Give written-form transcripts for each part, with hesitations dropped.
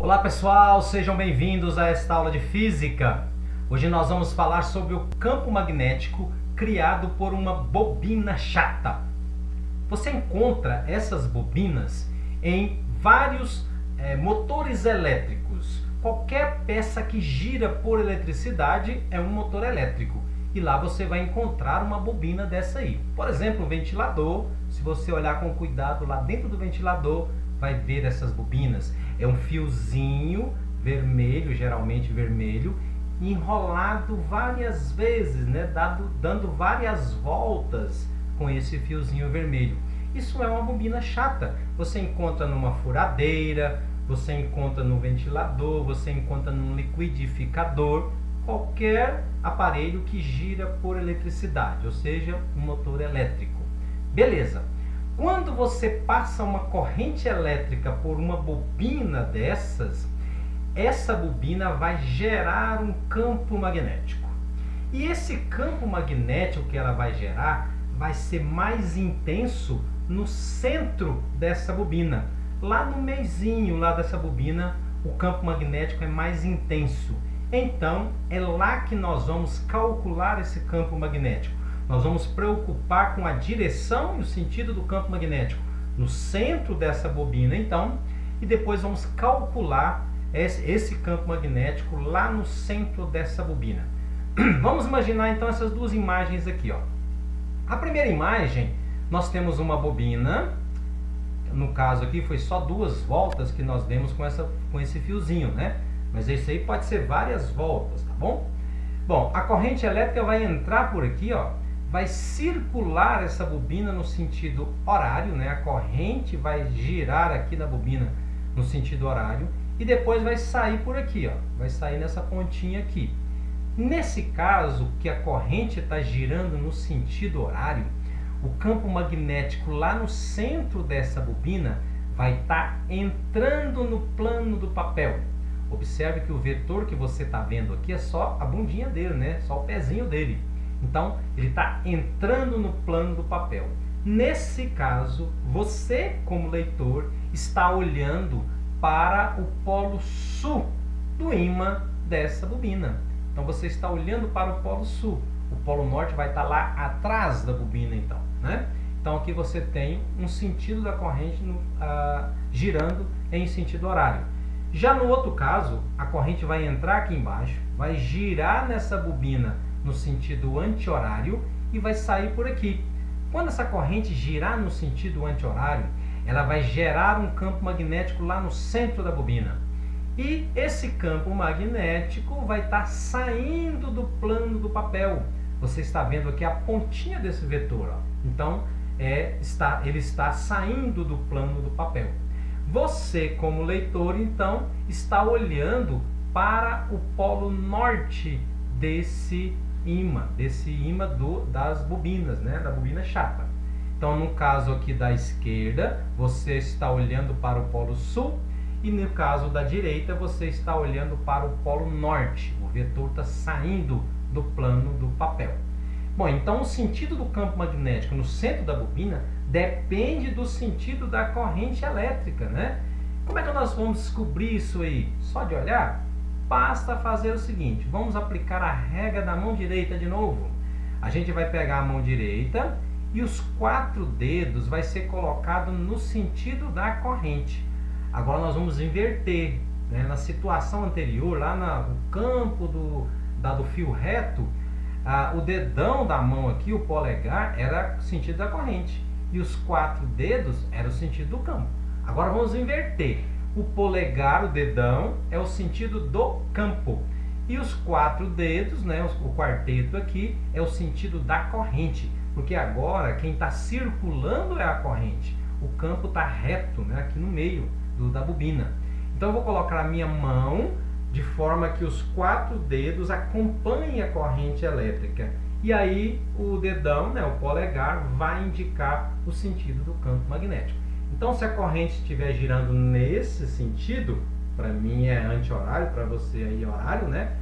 Olá pessoal, sejam bem-vindos a esta aula de Física. Hoje nós vamos falar sobre o campo magnético criado por uma bobina chata. Você encontra essas bobinas em vários motores elétricos. Qualquer peça que gira por eletricidade é um motor elétrico. E lá você vai encontrar uma bobina dessa aí. Por exemplo, um ventilador. Se você olhar com cuidado lá dentro do ventilador, vai ver essas bobinas. É um fiozinho vermelho, geralmente vermelho, enrolado várias vezes, né? Dando várias voltas com esse fiozinho vermelho. Isso é uma bobina chata. Você encontra numa furadeira, você encontra no ventilador, você encontra num liquidificador, qualquer aparelho que gira por eletricidade, ou seja, um motor elétrico. Beleza. Quando você passa uma corrente elétrica por uma bobina dessas, essa bobina vai gerar um campo magnético. E esse campo magnético que ela vai gerar vai ser mais intenso no centro dessa bobina. Lá no meizinho lá dessa bobina, o campo magnético é mais intenso. Então, é lá que nós vamos calcular esse campo magnético. Nós vamos preocupar com a direção e o sentido do campo magnético no centro dessa bobina, então, e depois vamos calcular esse campo magnético lá no centro dessa bobina. Vamos imaginar então essas duas imagens aqui, ó. A primeira imagem, nós temos uma bobina, no caso aqui foi só 2 voltas que nós demos com esse fiozinho, né? Mas isso aí pode ser várias voltas, tá bom? Bom, a corrente elétrica vai entrar por aqui, ó. Vai circular essa bobina no sentido horário, né? A corrente vai girar aqui na bobina no sentido horário e depois vai sair por aqui, ó. Vai sair nessa pontinha aqui. Nesse caso, que a corrente está girando no sentido horário, o campo magnético lá no centro dessa bobina vai estar entrando no plano do papel. Observe que o vetor que você está vendo aqui é só a bundinha dele, né? Só o pezinho dele. Então, ele está entrando no plano do papel. Nesse caso, você, como leitor, está olhando para o polo sul do ímã dessa bobina. Então, você está olhando para o polo sul. O polo norte vai estar lá atrás da bobina, então, né? Então, aqui você tem um sentido da corrente girando em sentido horário. Já no outro caso, a corrente vai entrar aqui embaixo, vai girar nessa bobina no sentido anti-horário e vai sair por aqui. Quando essa corrente girar no sentido anti-horário, ela vai gerar um campo magnético lá no centro da bobina. E esse campo magnético vai estar saindo do plano do papel. Você está vendo aqui a pontinha desse vetor, ó. Então, ele está saindo do plano do papel. Você, como leitor, então, está olhando para o polo norte desse ímã das bobinas, né? Da bobina chata. Então, no caso aqui da esquerda, você está olhando para o polo sul e no caso da direita, você está olhando para o polo norte. O vetor está saindo do plano do papel. Bom, então o sentido do campo magnético no centro da bobina depende do sentido da corrente elétrica, né? Como é que nós vamos descobrir isso aí? Só de olhar? Basta fazer o seguinte, vamos aplicar a regra da mão direita de novo. A gente vai pegar a mão direita e os 4 dedos vai ser colocado no sentido da corrente. Agora nós vamos inverter, né? Na situação anterior, lá no campo do fio reto, o dedão da mão aqui, o polegar, era o sentido da corrente. E os 4 dedos era o sentido do campo. Agora vamos inverter. O polegar, o dedão, é o sentido do campo. E os 4 dedos, né, o quarteto aqui, é o sentido da corrente. Porque agora quem está circulando é a corrente. O campo está reto, né, aqui no meio da bobina. Então eu vou colocar a minha mão de forma que os 4 dedos acompanhem a corrente elétrica. E aí o dedão, né, o polegar, vai indicar o sentido do campo magnético. Então, se a corrente estiver girando nesse sentido, para mim é anti-horário, para você aí é horário, né?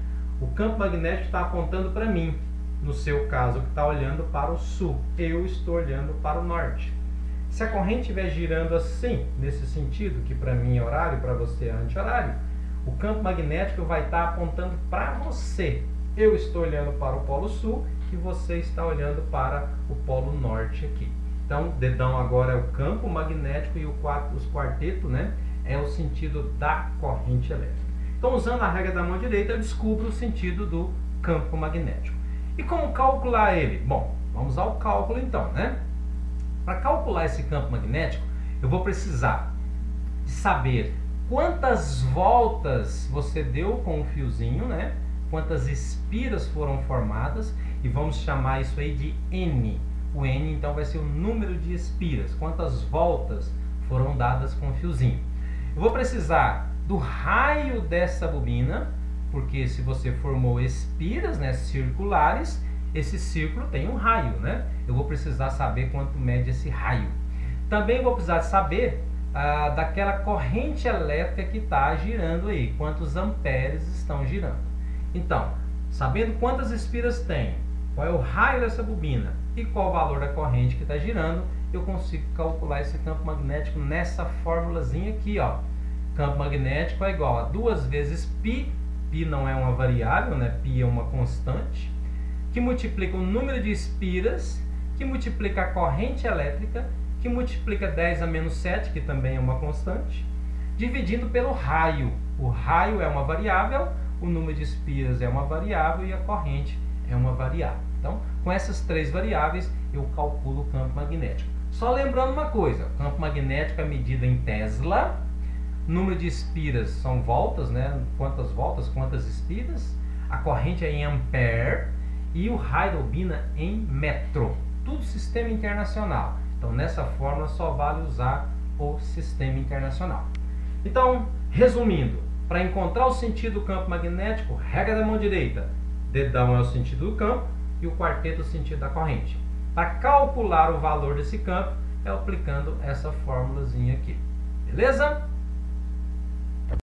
O campo magnético está apontando para mim. No seu caso, que está olhando para o sul. Eu estou olhando para o norte. Se a corrente estiver girando assim, nesse sentido, que para mim é horário, para você é anti-horário, o campo magnético vai estar apontando para você. Eu estou olhando para o polo sul e você está olhando para o polo norte aqui. Então, dedão agora é o campo magnético e os quartetos, né, é o sentido da corrente elétrica. Então, usando a regra da mão direita, eu descubro o sentido do campo magnético. E como calcular ele? Bom, vamos ao cálculo então, né? Para calcular esse campo magnético, eu vou precisar de saber quantas voltas você deu com o fiozinho, né? Quantas espiras foram formadas, e vamos chamar isso aí de N. O N então vai ser o número de espiras, quantas voltas foram dadas com o fiozinho. Eu vou precisar do raio dessa bobina, porque se você formou espiras, né, circulares, esse círculo tem um raio, né? Eu vou precisar saber quanto mede esse raio. Também vou precisar saber daquela corrente elétrica que está girando aí, quantos amperes estão girando. Então, sabendo quantas espiras tem, qual é o raio dessa bobina e qual o valor da corrente que está girando, eu consigo calcular esse campo magnético nessa formulazinha aqui, ó. Campo magnético é igual a 2 vezes π, π não é uma variável, né? Π é uma constante, que multiplica o número de espiras, que multiplica a corrente elétrica, que multiplica 10 a menos 7, que também é uma constante, dividindo pelo raio. O raio é uma variável, o número de espiras é uma variável e a corrente é uma variável. Então, com essas 3 variáveis, eu calculo o campo magnético. Só lembrando uma coisa, o campo magnético é medido em Tesla, número de espiras são voltas, né? Quantas voltas, quantas espiras, a corrente é em ampere e o raio da bobina em metro. Tudo sistema internacional. Então, nessa fórmula só vale usar o sistema internacional. Então, resumindo, para encontrar o sentido do campo magnético, regra da mão direita, dedão é o sentido do campo e o quarteto o sentido da corrente. Para calcular o valor desse campo, é aplicando essa formulazinha aqui. Beleza?